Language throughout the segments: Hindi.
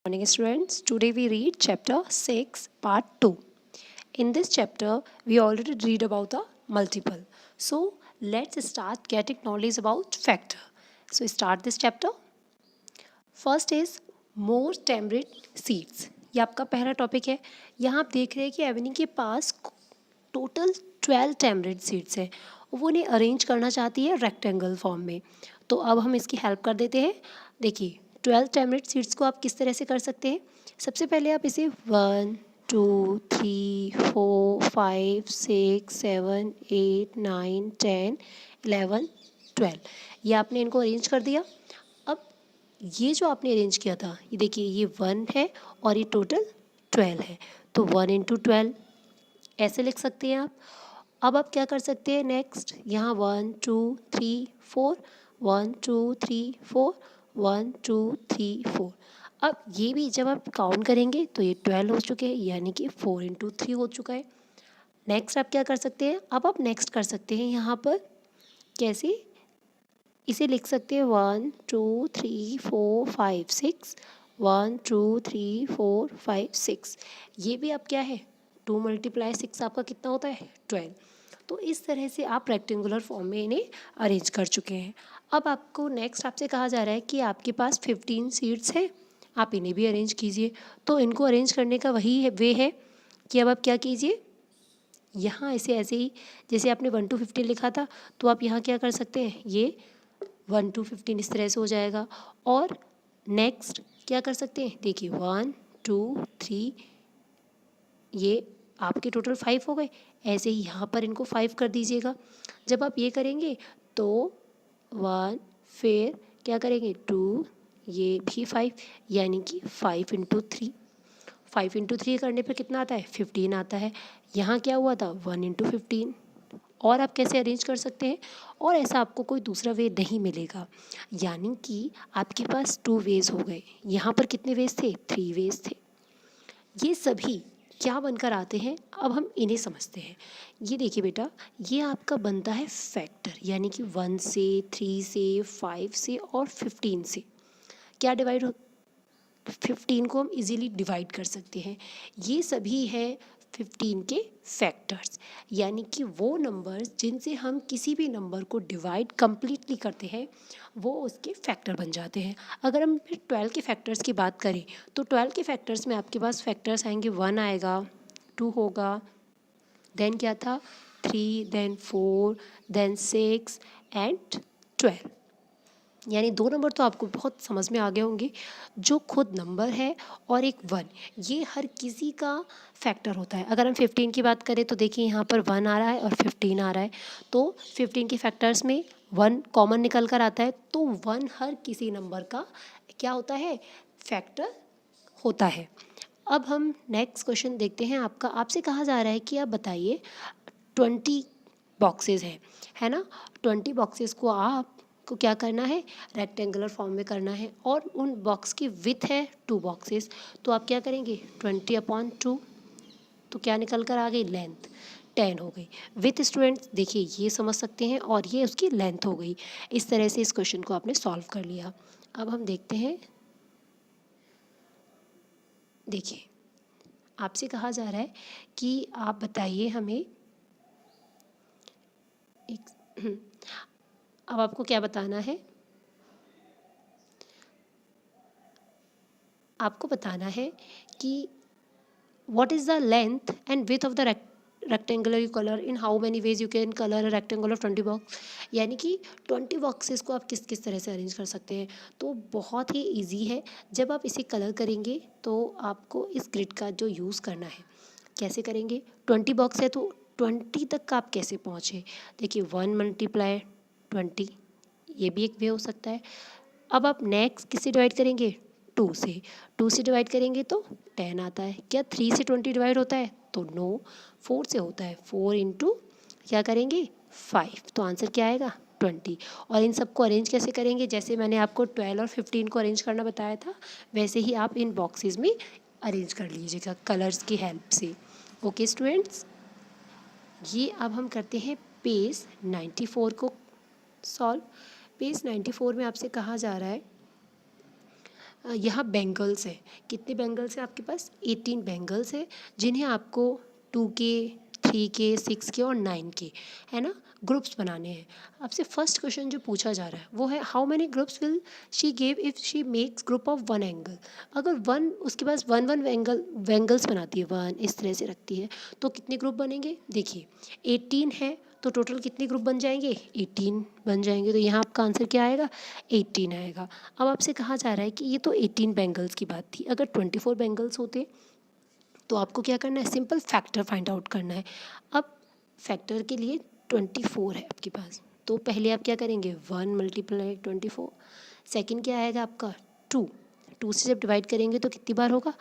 Morning students, today we read chapter 6 part 2. In this chapter we already read about the multiple. So let's start getting knowledge about factor. So start this chapter. First is more tamarind seeds. ये आपका पहला टॉपिक है. यहाँ आप देख रहे हैं कि एवनी के पास टोटल 12 टैमरिड सीड्स है. वो उन्हें अरेंज करना चाहती है रेक्टेंगल फॉर्म में. तो अब हम इसकी हेल्प कर देते हैं. देखिए 12 टैमरिड सीड्स को आप किस तरह से कर सकते हैं. सबसे पहले आप इसे 1 2 3 4 5 6 7 8 9 10 11 12 ये आपने इनको अरेंज कर दिया. अब ये जो आपने अरेंज किया था ये देखिए ये 1 है और ये टोटल 12 है. तो 1 इंटू 12 ऐसे लिख सकते हैं आप. अब आप क्या कर सकते हैं नेक्स्ट. यहाँ 1 2 3 4 1 2 3 4 1 2 3 4. अब ये भी जब आप काउंट करेंगे तो ये 12 हो चुके हैं यानी कि 4 इंटू 3 हो चुका है. नेक्स्ट आप क्या कर सकते हैं. अब आप नेक्स्ट कर सकते हैं यहाँ पर कैसे इसे लिख सकते हैं 1 2 3 4 5 6 1 2 3 4 5 6. ये भी आप क्या है 2 × 6 आपका कितना होता है 12. तो इस तरह से आप रेक्टेंगुलर फॉर्म में इन्हें अरेंज कर चुके हैं. अब आपको नेक्स्ट आपसे कहा जा रहा है कि आपके पास 15 सीट्स हैं, आप इन्हें भी अरेंज कीजिए. तो इनको अरेंज करने का वही है वे है कि अब आप क्या कीजिए. यहाँ इसे ऐसे ही जैसे आपने 1 to 15 लिखा था तो आप यहाँ क्या कर सकते हैं. ये 1 to 15 इस तरह से हो जाएगा. और नेक्स्ट क्या कर सकते हैं. देखिए 1 2 3 ये आपके टोटल 5 हो गए. ऐसे ही यहाँ पर इनको 5 कर दीजिएगा. जब आप ये करेंगे तो 1 फिर क्या करेंगे 2 ये भी 5 यानी कि 5 इंटू 3. 5 इंटू 3 करने पर कितना आता है 15 आता है. यहाँ क्या हुआ था 1 इंटू 15. और आप कैसे अरेंज कर सकते हैं. और ऐसा आपको कोई दूसरा वे नहीं मिलेगा. यानी कि आपके पास 2 वेज हो गए. यहाँ पर कितने वेज थे 3 वेज थे. ये सभी क्या बनकर आते हैं अब हम इन्हें समझते हैं. ये देखिए बेटा ये आपका बनता है फैक्टर यानी कि 1 से 3 से 5 से और 15 से. क्या डिवाइड हो 15 को हम इजीली डिवाइड कर सकते हैं. ये सभी है 15 के फैक्टर्स यानी कि वो नंबर्स जिनसे हम किसी भी नंबर को डिवाइड कम्प्लीटली करते हैं वो उसके फैक्टर बन जाते हैं. अगर हम 12 के फैक्टर्स की बात करें तो 12 के फैक्टर्स में आपके पास फैक्टर्स आएंगे 1 आएगा 2 होगा देन क्या था 3 देन 4 देन 6 एंड 12. यानी 2 नंबर तो आपको बहुत समझ में आ गए होंगे. जो खुद नंबर है और एक 1 ये हर किसी का फैक्टर होता है. अगर हम 15 की बात करें तो देखिए यहाँ पर 1 आ रहा है और 15 आ रहा है. तो 15 के फैक्टर्स में 1 कॉमन निकल कर आता है. तो 1 हर किसी नंबर का क्या होता है फैक्टर होता है. अब हम नेक्स्ट क्वेश्चन देखते हैं. आपसे कहा जा रहा है कि आप बताइए 20 बॉक्सेस हैं है ना. 20 बॉक्सेस को आपको क्या करना है रेक्टेंगुलर फॉर्म में करना है और उन बॉक्स की विथ है 2 बॉक्सेस. तो आप क्या करेंगे 20/2. तो क्या निकल कर आ गई लेंथ 10 हो गई. विथ स्टूडेंट्स देखिए ये समझ सकते हैं और ये उसकी लेंथ हो गई. इस तरह से इस क्वेश्चन को आपने सॉल्व कर लिया. अब हम देखते हैं. देखिए आपसे कहा जा रहा है कि आप बताइए हमें अब आपको क्या बताना है. आपको बताना है कि what is the length and width of the rectangular you color in how many ways you can color a rectangle of 20 box. यानी कि 20 बॉक्सेस को आप किस किस तरह से अरेंज कर सकते हैं. तो बहुत ही इजी है. जब आप इसे कलर करेंगे तो आपको इस ग्रिड का जो यूज़ करना है कैसे करेंगे. 20 बॉक्स है तो 20 तक आप कैसे पहुँचे. देखिए 1 × 20 ये भी एक वे हो सकता है. अब आप नेक्स्ट किससे डिवाइड करेंगे 2 से. 2 से डिवाइड करेंगे तो 10 आता है. क्या 3 से 20 डिवाइड होता है तो नो 4 से होता है. 4 इंटू क्या करेंगे 5. तो आंसर क्या आएगा 20. और इन सबको अरेंज कैसे करेंगे जैसे मैंने आपको 12 और 15 को अरेंज करना बताया था वैसे ही आप इन बॉक्सेस में अरेंज कर लीजिएगा कलर्स की हेल्प से. Okay students. ये अब हम करते हैं पेज 94 को सॉल्व. पेज 94 में आपसे कहा जा रहा है यहाँ बैंगल्स है। कितने बैंगल्स है आपके पास? 18 बैंगल्स है, जिन्हें आपको 2 के, 3 के, 6 के और 9 के, है ना, ग्रुप्स बनाने हैं। आपसे फर्स्ट क्वेश्चन जो पूछा जा रहा है वो है how many groups will she give if she makes group of 1 angle. अगर वन उसके पास 1 1 एंगल्स बनाती है, 1 इस तरह से रखती है, तो कितने ग्रुप बनेंगे? देखिए 18 है तो टोटल कितने ग्रुप बन जाएंगे? 18 बन जाएंगे। तो यहाँ आपका आंसर क्या आएगा? 18 आएगा। अब आपसे कहा जा रहा है कि ये तो 18 बैंगल्स की बात थी, अगर 24 बैंगल्स होते तो आपको क्या करना है? सिंपल फैक्टर फाइंड आउट करना है। अब फैक्टर के लिए 24 है आपके पास, तो पहले आप क्या करेंगे? 1 मल्टीप्लाई 24। सेकेंड क्या आएगा आपका? 2। 2 से जब डिवाइड करेंगे तो कितनी बार होगा?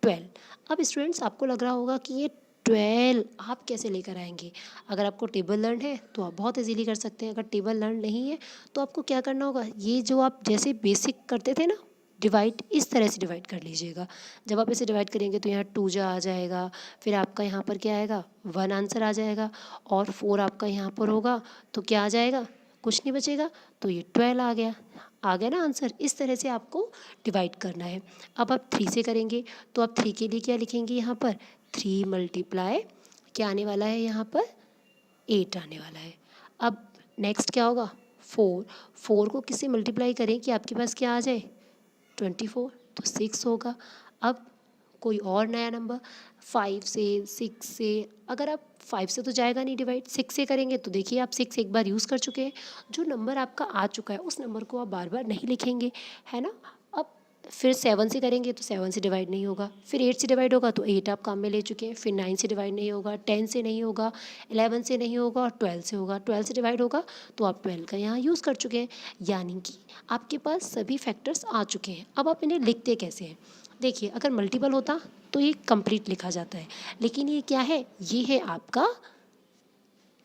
12। अब स्टूडेंट्स आपको लग रहा होगा कि ये 12 आप कैसे लेकर आएंगे? अगर आपको टेबल लर्न है तो आप बहुत इजीली कर सकते हैं। अगर टेबल लर्न नहीं है तो आपको क्या करना होगा? ये जो आप जैसे बेसिक करते थे ना डिवाइड, इस तरह से डिवाइड कर लीजिएगा। जब आप इसे डिवाइड करेंगे तो यहाँ 2 जा आ जाएगा, फिर आपका यहाँ पर क्या आएगा? 1 आंसर आ जाएगा, और 4 आपका यहाँ पर होगा तो क्या आ जाएगा? कुछ नहीं बचेगा, तो ये 12 आ गया ना आंसर। इस तरह से आपको डिवाइड करना है। अब आप 3 से करेंगे तो आप 3 के लिए क्या लिखेंगे? यहाँ पर 3 मल्टीप्लाई क्या आने वाला है? यहाँ पर 8 आने वाला है। अब नेक्स्ट क्या होगा? 4। 4 को किससे मल्टीप्लाई करें कि आपके पास क्या आ जाए? 24, तो 6 होगा। अब कोई और नया नंबर 5 से, 6 से, अगर आप 5 से तो जाएगा नहीं डिवाइड, 6 से करेंगे तो देखिए आप 6 एक बार यूज़ कर चुके हैं। जो नंबर आपका आ चुका है उस नंबर को आप बार बार नहीं लिखेंगे, है ना। अब फिर 7 से करेंगे तो 7 से डिवाइड नहीं होगा, फिर 8 से डिवाइड होगा तो 8 आप काम में ले चुके हैं, फिर 9 से डिवाइड नहीं होगा, 10 से नहीं होगा, 11 से नहीं होगा और 12 से होगा। 12 से डिवाइड होगा तो आप 12 का यहाँ यूज़ कर चुके हैं, यानी कि आपके पास सभी फैक्टर्स आ चुके हैं। अब आप इन्हें लिखते कैसे हैं? देखिए अगर मल्टीपल होता तो ये कंप्लीट लिखा जाता है, लेकिन ये क्या है? ये है आपका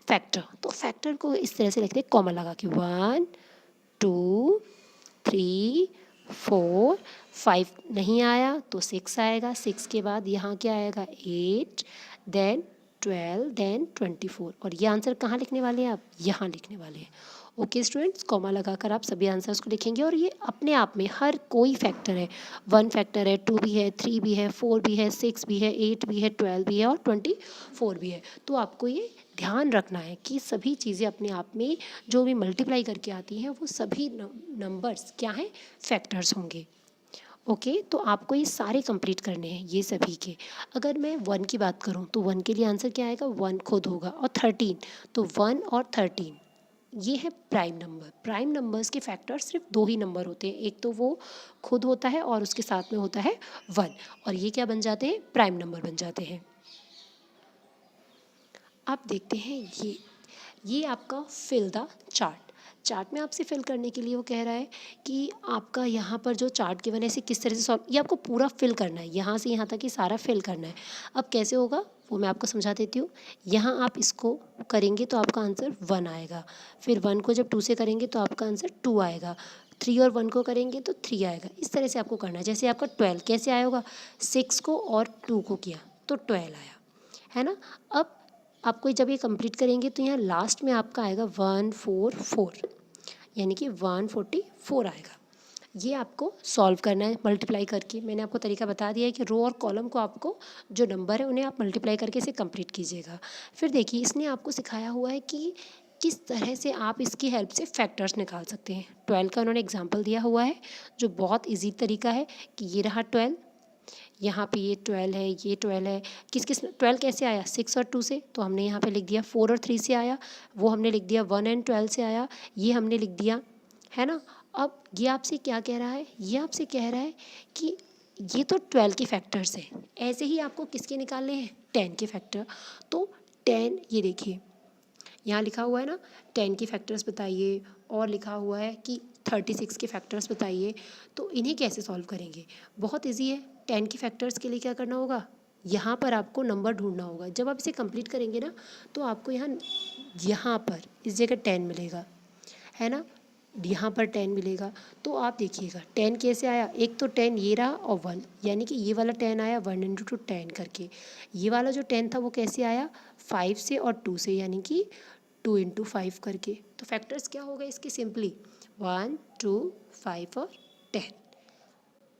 फैक्टर। तो फैक्टर को इस तरह से लिखते हैं कॉमा लगा के, 1 2 3 4 5 नहीं आया तो 6 आएगा, 6 के बाद यहाँ क्या आएगा? 8, देन 12, देन 24। और ये आंसर कहाँ लिखने वाले हैं आप? यहाँ लिखने वाले हैं। ओके स्टूडेंट्स, कॉमा लगाकर आप सभी आंसर्स को लिखेंगे, और ये अपने आप में हर कोई फैक्टर है। 1 फैक्टर है, 2 भी है, 3 भी है, 4 भी है, 6 भी है, 8 भी है, 12 भी है और 24 भी है। तो आपको ये ध्यान रखना है कि सभी चीज़ें अपने आप में जो भी मल्टीप्लाई करके आती हैं वो सभी नंबर्स क्या हैं? फैक्टर्स होंगे। ओके, तो आपको ये सारे कंप्लीट करने हैं ये सभी के। अगर मैं 1 की बात करूँ तो 1 के लिए आंसर क्या आएगा? 1 खुद होगा, और 13 तो 1 और 13 ये है प्राइम नंबर। प्राइम नंबर्स के फैक्टर सिर्फ 2 ही नंबर होते हैं, एक तो वो खुद होता है और उसके साथ में होता है 1, और ये क्या बन जाते हैं? प्राइम नंबर बन जाते हैं। आप देखते हैं ये आपका फिल द चार्ट। चार्ट में आपसे फिल करने के लिए वो कह रहा है कि आपका यहाँ पर जो चार्ट गिवन है इसे किस तरह से सॉल्व, ये आपको पूरा फिल करना है, यहाँ से यहाँ तक ही सारा फिल करना है। अब कैसे होगा वो मैं आपको समझा देती हूँ। यहाँ आप इसको करेंगे तो आपका आंसर 1 आएगा, फिर 1 को जब 2 से करेंगे तो आपका आंसर 2 आएगा, 3 और 1 को करेंगे तो 3 आएगा। इस तरह से आपको करना है। जैसे आपका 12 कैसे आया होगा? 6 को और 2 को किया तो 12 आया, है ना। अब आपको जब ये कंप्लीट करेंगे तो यहाँ लास्ट में आपका आएगा 144, यानी कि 144 आएगा। ये आपको सॉल्व करना है मल्टीप्लाई करके। मैंने आपको तरीका बता दिया है कि रो और कॉलम को आपको जो नंबर है उन्हें आप मल्टीप्लाई करके इसे कंप्लीट कीजिएगा। फिर देखिए इसने आपको सिखाया हुआ है कि किस तरह से आप इसकी हेल्प से फैक्टर्स निकाल सकते हैं। 12 का उन्होंने एग्जाम्पल दिया हुआ है जो बहुत ईजी तरीका है कि ये रहा 12, यहाँ पे ये 12 है, ये 12 है। किस किस 12 कैसे आया? 6 और 2 से, तो हमने यहाँ पे लिख दिया। 4 और 3 से आया, वो हमने लिख दिया। 1 एंड 12 से आया, ये हमने लिख दिया, है ना। अब ये आपसे क्या कह रहा है? ये आपसे कह रहा है कि ये तो 12 के फैक्टर्स हैं, ऐसे ही आपको किसके निकालने हैं? 10 के फैक्टर। तो 10 ये देखिए यहाँ लिखा हुआ है ना, 10 के फैक्टर्स बताइए, और लिखा हुआ है कि 36 के फैक्टर्स बताइए। तो इन्हें कैसे सॉल्व करेंगे? बहुत इजी है। 10 के फैक्टर्स के लिए क्या करना होगा? यहाँ पर आपको नंबर ढूंढना होगा। जब आप इसे कंप्लीट करेंगे ना तो आपको यहाँ पर इस जगह 10 मिलेगा, है ना, यहाँ पर 10 मिलेगा। तो आप देखिएगा 10 कैसे आया? एक तो 10 ये रहा और 1, यानी कि ये वाला 10 आया 1 इंटू 10 करके। ये वाला जो 10 था वो कैसे आया? 5 से और 2 से, यानी कि 2 इंटू 5 करके। तो फैक्टर्स क्या हो गए इसके? सिंपली 1 2 5 और 10।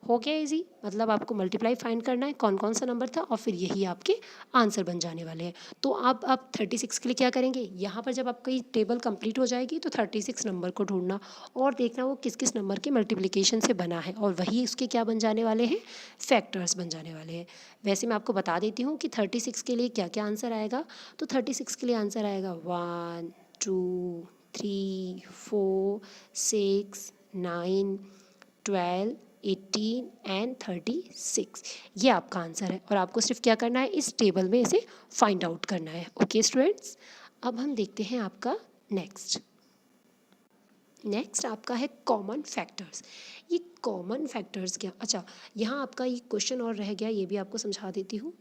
हो गया इजी, मतलब आपको मल्टीप्लाई फाइंड करना है कौन कौन सा नंबर था और फिर यही आपके आंसर बन जाने वाले हैं। तो अब आप 36 के लिए क्या करेंगे, यहाँ पर जब आपकी टेबल कंप्लीट हो जाएगी तो 36 नंबर को ढूंढना और देखना वो किस किस नंबर के मल्टीप्लिकेशन से बना है और वही उसके क्या बन जाने वाले हैं, फैक्टर्स बन जाने वाले हैं। वैसे मैं आपको बता देती हूँ कि 36 के लिए क्या क्या आंसर आएगा। तो 36 के लिए आंसर आएगा 1 2 3 4 6 9 12 18 एंड 36, ये आपका आंसर है और आपको सिर्फ क्या करना है, इस टेबल में इसे फाइंड आउट करना है। ओके स्टूडेंट्स, अब हम देखते हैं आपका नेक्स्ट आपका है कॉमन फैक्टर्स। ये कॉमन फैक्टर्स क्या, अच्छा यहाँ आपका ये क्वेश्चन और रह गया, ये भी आपको समझा देती हूँ।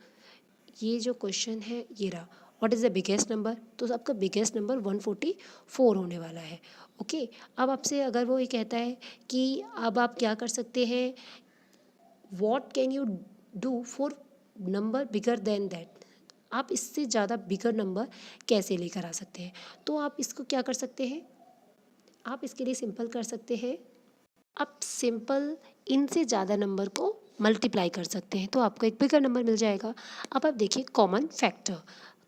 ये जो क्वेश्चन है ये रहा, what is the biggest number, तो आपका बिगेस्ट नंबर 144 होने वाला है। ओके, अब आपसे अगर वो ये कहता है कि अब आप क्या कर सकते हैं, what can you do for number bigger than that, आप इससे ज़्यादा बिगर नंबर कैसे लेकर आ सकते हैं। तो आप इसको क्या कर सकते हैं, आप इसके लिए सिंपल कर सकते हैं, आप सिंपल इनसे ज़्यादा नंबर को मल्टीप्लाई कर सकते हैं तो आपको एक बिगर नंबर मिल जाएगा। अब आप देखिए कॉमन फैक्टर,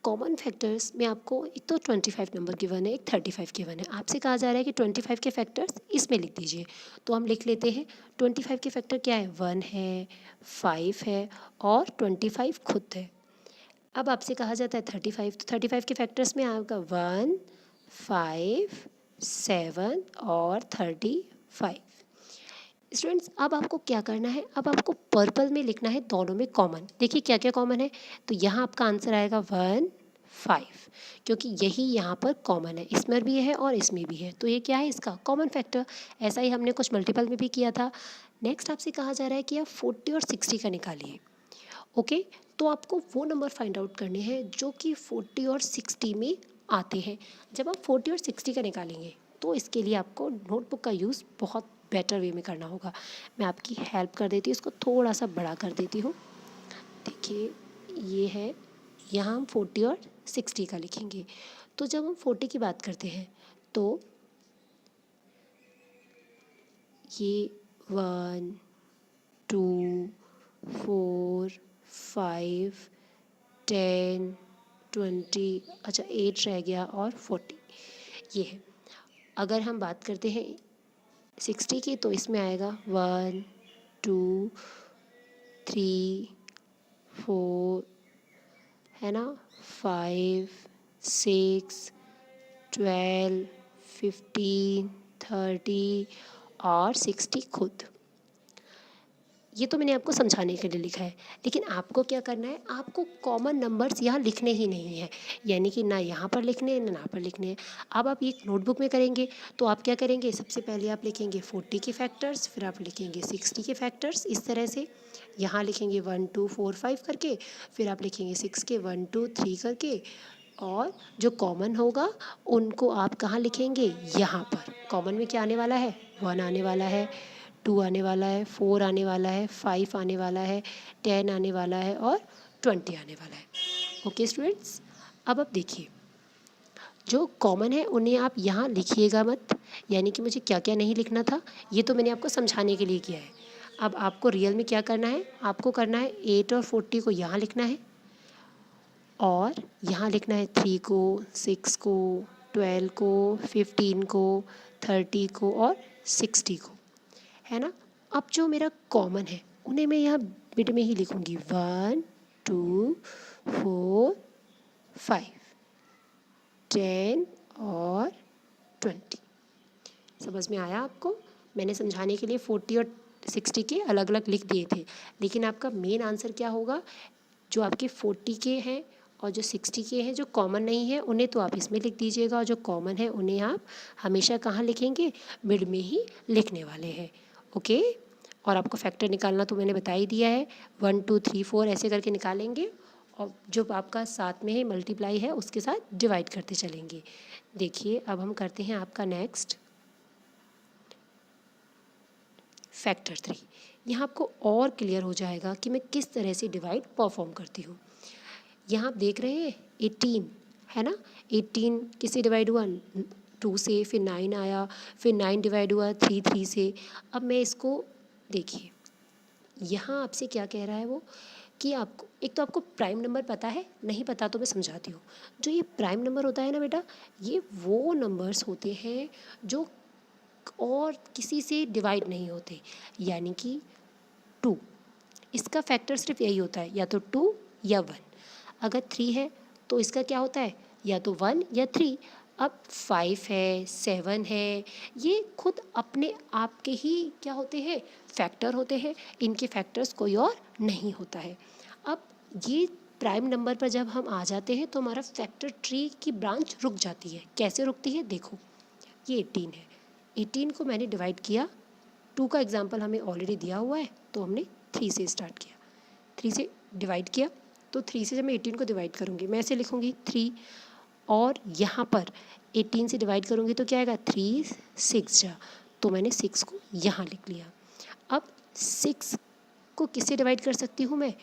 कॉमन फैक्टर्स में आपको एक तो 25 नंबर गिवन है, एक 35 गिवन है। आपसे कहा जा रहा है कि 25 के फैक्टर्स इसमें लिख दीजिए, तो हम लिख लेते हैं। 25 के फैक्टर क्या है, 1 है, 5 है और 25 खुद है। अब आपसे कहा जाता है 35, तो 35 के फैक्टर्स में आएगा 1 5 7 और 35। स्टूडेंट्स अब आपको क्या करना है, अब आपको पर्पल में लिखना है दोनों में कॉमन। देखिए क्या क्या कॉमन है, तो यहाँ आपका आंसर आएगा 1 5, क्योंकि यही यहाँ पर कॉमन है, इसमें भी है और इसमें भी है, तो ये क्या है, इसका कॉमन फैक्टर। ऐसा ही हमने कुछ मल्टीपल में भी किया था। नेक्स्ट आपसे कहा जा रहा है कि आप 40 और 60 का निकालिए। ओके, तो आपको वो नंबर फाइंड आउट करने हैं जो कि 40 और 60 में आते हैं। जब आप 40 और 60 का निकालेंगे तो इसके लिए आपको नोटबुक का यूज़ बहुत बेटर वे में करना होगा। मैं आपकी हेल्प कर देती हूँ, इसको थोड़ा सा बड़ा कर देती हूँ। देखिए ये है, यहाँ हम 40 और 60 का लिखेंगे। तो जब हम 40 की बात करते हैं तो ये 1 2 4 5 10 20, अच्छा 8 रह गया और 40, ये है। अगर हम बात करते हैं 60 की तो इसमें आएगा 1 2 3 4, है ना, 5 6 12 15 30 और 60 खुद। ये तो मैंने आपको समझाने के लिए लिखा है, लेकिन आपको क्या करना है, आपको कॉमन नंबर्स यहाँ लिखने ही नहीं है, यानी कि ना यहाँ पर लिखने हैं ना यहाँ पर लिखने हैं। अब आप ये नोटबुक में करेंगे तो आप क्या करेंगे, सबसे पहले आप लिखेंगे 40 के फैक्टर्स, फिर आप लिखेंगे 60 के फैक्टर्स, इस तरह से यहाँ लिखेंगे 1 2 4 5 करके, फिर आप लिखेंगे 6 के 1 2 3 करके, और जो कॉमन होगा उनको आप कहाँ लिखेंगे, यहाँ पर। कॉमन में क्या आने वाला है, 1 आने वाला है, 2 आने वाला है, 4 आने वाला है, 5 आने वाला है, 10 आने वाला है और 20 आने वाला है। ओके स्टूडेंट्स, अब आप देखिए जो कॉमन है उन्हें आप यहाँ लिखिएगा मत, यानी कि मुझे क्या क्या नहीं लिखना था ये तो मैंने आपको समझाने के लिए किया है। अब आपको रियल में क्या करना है, आपको करना है 8 और 40 को यहाँ लिखना है और यहाँ लिखना है 3 को, 6 को, 12 को, 15 को, 30 को और 60 को, है ना। अब जो मेरा कॉमन है उन्हें मैं यहाँ मिड में ही लिखूँगी 1 2 4 5 10 और 20। समझ में आया आपको, मैंने समझाने के लिए 40 और 60 के अलग अलग लिख दिए थे, लेकिन आपका मेन आंसर क्या होगा, जो आपके 40 के हैं और जो 60 के हैं जो कॉमन नहीं है उन्हें तो आप इसमें लिख दीजिएगा, और जो कॉमन है उन्हें आप हमेशा कहाँ लिखेंगे, मिड में ही लिखने वाले हैं। ओके, और आपको फैक्टर निकालना तो मैंने बता ही दिया है, 1 2 3 4 ऐसे करके निकालेंगे और जो आपका साथ में है मल्टीप्लाई है उसके साथ डिवाइड करते चलेंगे। देखिए अब हम करते हैं आपका नेक्स्ट फैक्टर 3। यहाँ आपको और क्लियर हो जाएगा कि मैं किस तरह से डिवाइड परफॉर्म करती हूँ। यहाँ आप देख रहे हैं 18 है ना, 18 किससे डिवाइड हुआ, 2 से, फिर 9 आया, फिर 9 डिवाइड हुआ 3 3 से। अब मैं इसको देखिए यहाँ आपसे क्या कह रहा है वो कि आपको एक तो आपको प्राइम नंबर पता है, नहीं पता तो मैं समझाती हूँ। जो ये प्राइम नंबर होता है ना बेटा, ये वो नंबर्स होते हैं जो और किसी से डिवाइड नहीं होते, यानी कि 2, इसका फैक्टर सिर्फ यही होता है, या तो 2 या 1। अगर 3 है तो इसका क्या होता है, या तो 1 या 3। अब 5 है, 7 है, ये खुद अपने आप के ही क्या होते हैं, फैक्टर होते हैं, इनके फैक्टर्स कोई और नहीं होता है। अब ये प्राइम नंबर पर जब हम आ जाते हैं तो हमारा फैक्टर ट्री की ब्रांच रुक जाती है। कैसे रुकती है, देखो ये 18 है, 18 को मैंने डिवाइड किया, 2 का एग्जाम्पल हमें ऑलरेडी दिया हुआ है तो हमने 3 से स्टार्ट किया, 3 से डिवाइड किया, तो 3 से जब मैं 18 को डिवाइड करूँगी मैं ऐसे लिखूँगी 3, और यहाँ पर 18 से डिवाइड करूँगी तो क्या आएगा, 3 6 जा, तो मैंने 6 को यहाँ लिख लिया। अब 6 को किससे डिवाइड कर सकती हूँ मैं,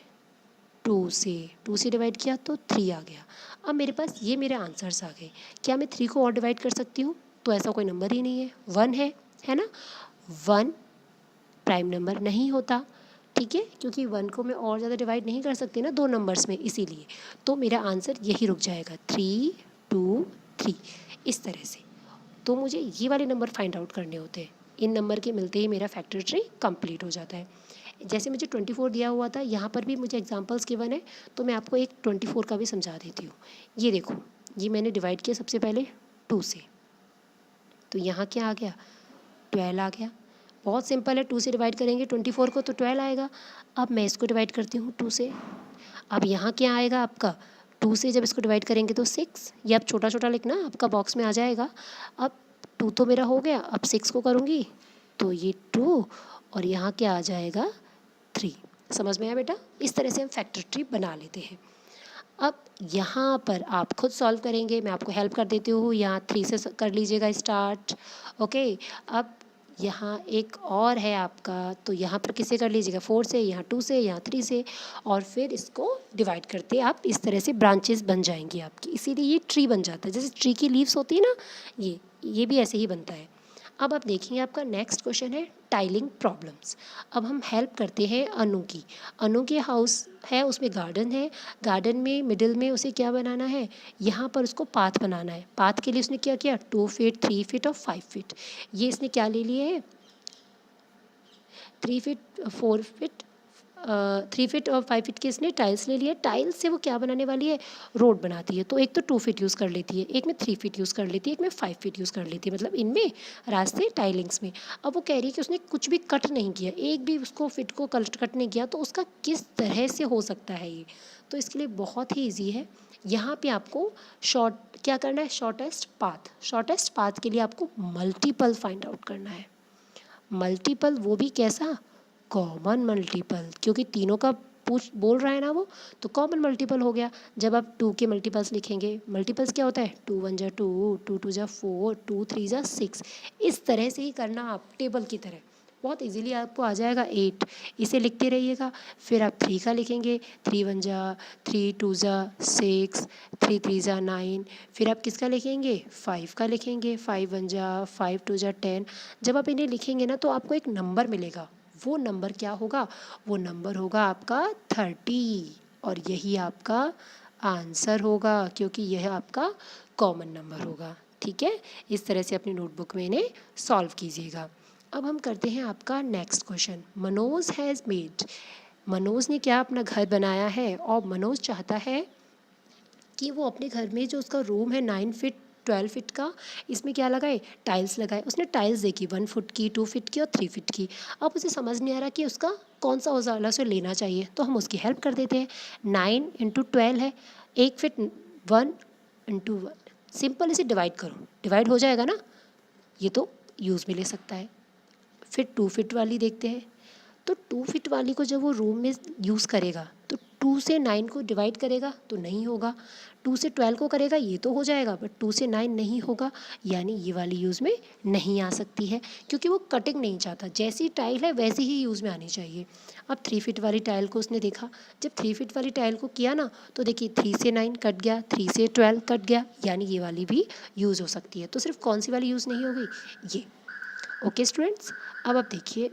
2 से, 2 से डिवाइड किया तो 3 आ गया। अब मेरे पास ये मेरे आंसर्स आ गए। क्या मैं 3 को और डिवाइड कर सकती हूँ, तो ऐसा कोई नंबर ही नहीं है, 1 है ना। 1 प्राइम नंबर नहीं होता, ठीक है, क्योंकि 1 को मैं और ज़्यादा डिवाइड नहीं कर सकती ना 2 नंबर्स में, इसीलिए तो मेरा आंसर यही रुक जाएगा, 3 2 3 इस तरह से। तो मुझे ये वाले नंबर फाइंड आउट करने होते हैं, इन नंबर के मिलते ही मेरा फैक्टर ट्री कंप्लीट हो जाता है। जैसे मुझे 24 दिया हुआ था, यहाँ पर भी मुझे एग्जांपल्स गिवन है, तो मैं आपको एक 24 का भी समझा देती हूँ। ये देखो, ये मैंने डिवाइड किया सबसे पहले 2 से, तो यहाँ क्या आ गया, 12 आ गया। बहुत सिंपल है, 2 से डिवाइड करेंगे 24 को तो 12 आएगा। अब मैं इसको डिवाइड करती हूँ 2 से, अब यहाँ क्या आएगा आपका, 2 से जब इसको डिवाइड करेंगे तो 6, ये आप छोटा छोटा लिखना, आपका बॉक्स में आ जाएगा। अब 2 तो मेरा हो गया, अब 6 को करूँगी तो ये 2, और यहाँ क्या आ जाएगा, 3। समझ में आया बेटा, इस तरह से हम फैक्टर ट्री बना लेते हैं। अब यहाँ पर आप खुद सॉल्व करेंगे, मैं आपको हेल्प कर देती हूँ, यहाँ 3 से कर लीजिएगा स्टार्ट, ओके। अब यहाँ एक और है आपका, तो यहाँ पर किससे कर लीजिएगा, 4 से, यहाँ 2 से, यहाँ 3 से, और फिर इसको डिवाइड करते आप इस तरह से ब्रांचेस बन जाएंगी आपकी, इसीलिए ये ट्री बन जाता है। जैसे ट्री की लीव्स होती है ना, ये भी ऐसे ही बनता है। अब आप देखेंगे आपका नेक्स्ट क्वेश्चन है टाइलिंग प्रॉब्लम्स। अब हम हेल्प करते हैं अनु की। अनु के हाउस है, उसमें गार्डन है, गार्डन में मिडिल में उसे क्या बनाना है, यहाँ पर उसको पाथ बनाना है। पाथ के लिए उसने क्या किया, 2 फीट, 3 फीट और 5 फीट, ये इसने क्या ले लिए है, 3 फीट, 4 फीट, 3 फीट और 5 फीट के इसने टाइल्स ले लिए। टाइल्स से वो क्या बनाने वाली है, रोड बनाती है। तो एक तो 2 फीट यूज़ कर लेती है, एक में 3 फीट यूज़ कर लेती है, एक में 5 फीट यूज़ कर लेती है, मतलब इनमें रास्ते टाइलिंग्स में। अब वो कह रही है कि उसने कुछ भी कट नहीं किया, एक भी उसको फिट को कट नहीं किया, तो उसका किस तरह से हो सकता है ये। तो इसके लिए बहुत ही ईजी है, यहाँ पे आपको क्या करना है, शॉर्टेस्ट पाथ के लिए आपको मल्टीपल फाइंड आउट करना है। मल्टीपल, वो भी कैसा, कॉमन मल्टीपल, क्योंकि तीनों का पूछ बोल रहा है ना वो, तो कॉमन मल्टीपल हो गया। जब आप 2 के मल्टीपल्स लिखेंगे, मल्टीपल्स क्या होता है, 2 1 जा 2, 2 2 जा 4, 2 3 जा 6, इस तरह से ही करना आप टेबल की तरह, बहुत इजीली आपको आ जाएगा। 8 इसे लिखते रहिएगा, फिर आप 3 का लिखेंगे, 3 1 जा 3, 2 जा 6, 3 3 जा 9, फिर आप किसका लिखेंगे, 5 का लिखेंगे, 5 1 जा 5, 2 जा 10। जब आप इन्हें लिखेंगे ना तो आपको एक नंबर मिलेगा, वो नंबर क्या होगा, वो नंबर होगा आपका 30, और यही आपका आंसर होगा, क्योंकि यह आपका कॉमन नंबर होगा। ठीक है, इस तरह से अपनी नोटबुक में इन्हें सॉल्व कीजिएगा। अब हम करते हैं आपका next question. Manoj has made, Manoj ने क्या अपना घर बनाया है, और मनोज चाहता है कि वो अपने घर में जो उसका रूम है 9 फीट 12 फीट का, इसमें क्या लगाए, टाइल्स लगाए। उसने टाइल्स देखी 1 फुट की, 2 फीट की और 3 फीट की। अब उसे समझ नहीं आ रहा कि उसका कौन सा उजाला से लेना चाहिए, तो हम उसकी हेल्प कर देते हैं। 9 इंटू 12 है, 1 फीट 1 इंटू 1, सिंपल इसे डिवाइड करो, डिवाइड हो जाएगा ना, ये तो यूज़ में ले सकता है। फिर 2 फीट वाली देखते हैं, तो 2 फीट वाली को जब वो रूम में यूज़ करेगा तो 2 से 9 को डिवाइड करेगा तो नहीं होगा, 2 से 12 को करेगा ये तो हो जाएगा, बट 2 से 9 नहीं होगा, यानी ये वाली यूज़ में नहीं आ सकती है, क्योंकि वो कटिंग नहीं चाहता, जैसी टाइल है वैसी ही यूज़ में आनी चाहिए। अब 3 फीट वाली टाइल को उसने देखा, जब 3 फीट वाली टाइल को किया ना, तो देखिए 3 से 9 कट गया, 3 से 12 कट गया, यानी ये वाली भी यूज़ हो सकती है। तो सिर्फ कौन सी वाली यूज़ नहीं होगी, ये। ओके स्टूडेंट्स, अब आप देखिए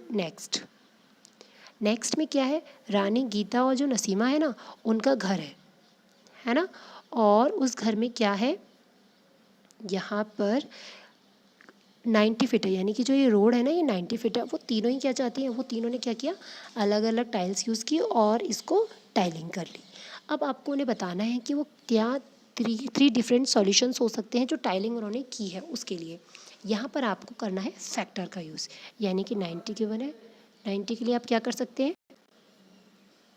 नेक्स्ट में क्या है, रानी गीता और जो नसीमा है ना, उनका घर है ना। और उस घर में क्या है, यहाँ पर 90 फीट है, यानी कि जो ये रोड है ना, ये 90 फीट है। वो तीनों ही क्या चाहती हैं, वो तीनों ने क्या किया, अलग अलग टाइल्स यूज़ की और इसको टाइलिंग कर ली। अब आपको उन्हें बताना है कि वो क्या थ्री डिफरेंट सॉल्यूशंस हो सकते हैं जो टाइलिंग उन्होंने की है उसके लिए। यहाँ पर आपको करना है फैक्टर का यूज़, यानी कि 90 गिवन है, 90 के लिए आप क्या कर सकते हैं,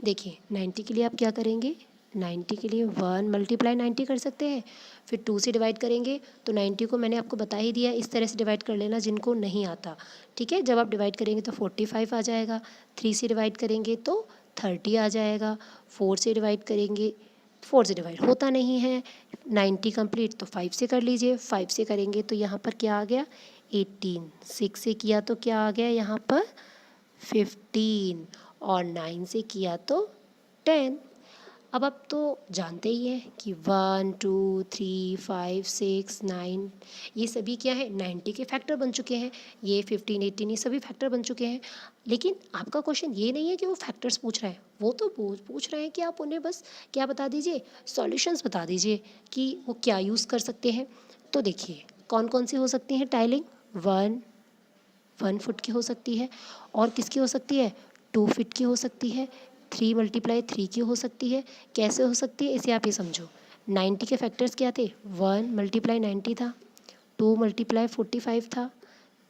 देखिए 90 के लिए आप क्या करेंगे, 90 के लिए 1 मल्टीप्लाई 90 कर सकते हैं, फिर 2 से डिवाइड करेंगे तो 90 को मैंने आपको बता ही दिया, इस तरह से डिवाइड कर लेना जिनको नहीं आता, ठीक है। जब आप डिवाइड करेंगे तो 45 आ जाएगा, 3 से डिवाइड करेंगे तो 30 आ जाएगा, 4 से डिवाइड करेंगे, 4 से डिवाइड होता नहीं है, 90 कंप्लीट तो 5 से कर लीजिए, 5 से करेंगे तो यहाँ पर क्या आ गया 18, 6 से किया तो क्या आ गया यहाँ पर 15, और 9 से किया तो 10। अब आप तो जानते ही हैं कि 1 2 3 5 6 9 ये सभी क्या है 90 के फैक्टर बन चुके हैं, ये 15 18 ये सभी फैक्टर बन चुके हैं। लेकिन आपका क्वेश्चन ये नहीं है कि वो फैक्टर्स पूछ रहे हैं, वो तो पूछ रहे हैं कि आप उन्हें बस क्या बता दीजिए, सॉल्यूशंस बता दीजिए कि वो क्या यूज़ कर सकते हैं। तो देखिए कौन कौन सी हो सकती हैं टाइलिंग, 1 फुट की हो सकती है, और किसकी हो सकती है 2 फीट की हो सकती है, 3 मल्टीप्लाई 3 की हो सकती है। कैसे हो सकती है इसे आप ये समझो, 90 के फैक्टर्स क्या थे, 1 मल्टीप्लाई 90 था, 2 मल्टीप्लाई 45 था,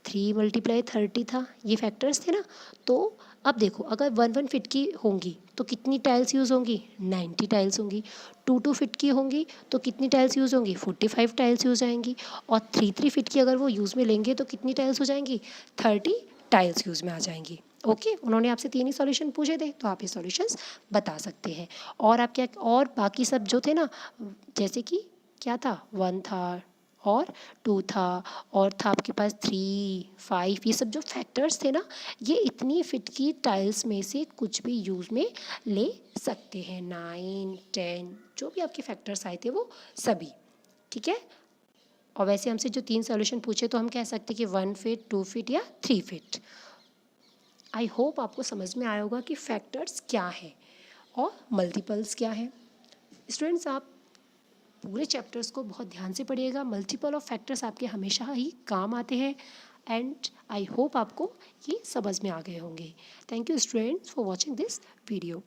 3 मल्टीप्लाई 30 था, ये फैक्टर्स थे ना। तो अब देखो अगर 1 फीट की होंगी तो कितनी टाइल्स यूज़ होंगी, 90 टाइल्स होंगी। 2 फीट की होंगी तो कितनी टाइल्स यूज़ होंगी, 45 टाइल्स यूज़ आएंगी। और 3 फीट की अगर वो यूज़ में लेंगे तो कितनी टाइल्स हो जाएंगी, 30 टाइल्स यूज़ में आ जाएंगी। ओके, उन्होंने आपसे 3 ही सॉल्यूशन पूछे थे तो आप ये सॉल्यूशंस बता सकते हैं। और आप क्या, और बाकी सब जो थे ना, जैसे कि क्या था 1 था और 2 था और था आपके पास 3 5, ये सब जो फैक्टर्स थे ना, ये इतनी फिट की टाइल्स में से कुछ भी यूज़ में ले सकते हैं, 9 10 जो भी आपके फैक्टर्स आए थे वो सभी, ठीक है। और वैसे हमसे जो 3 सॉल्यूशन पूछे तो हम कह सकते हैं कि 1 फीट 2 फीट या 3 फीट। आई होप आपको समझ में आया होगा कि फैक्टर्स क्या है और मल्टीपल्स क्या है। स्टूडेंट्स आप पूरे चैप्टर्स को बहुत ध्यान से पढ़िएगा, मल्टीपल ऑफ फैक्टर्स आपके हमेशा ही काम आते हैं। एंड आई होप आपको ये समझ में आ गए होंगे। Thank you students for watching this video.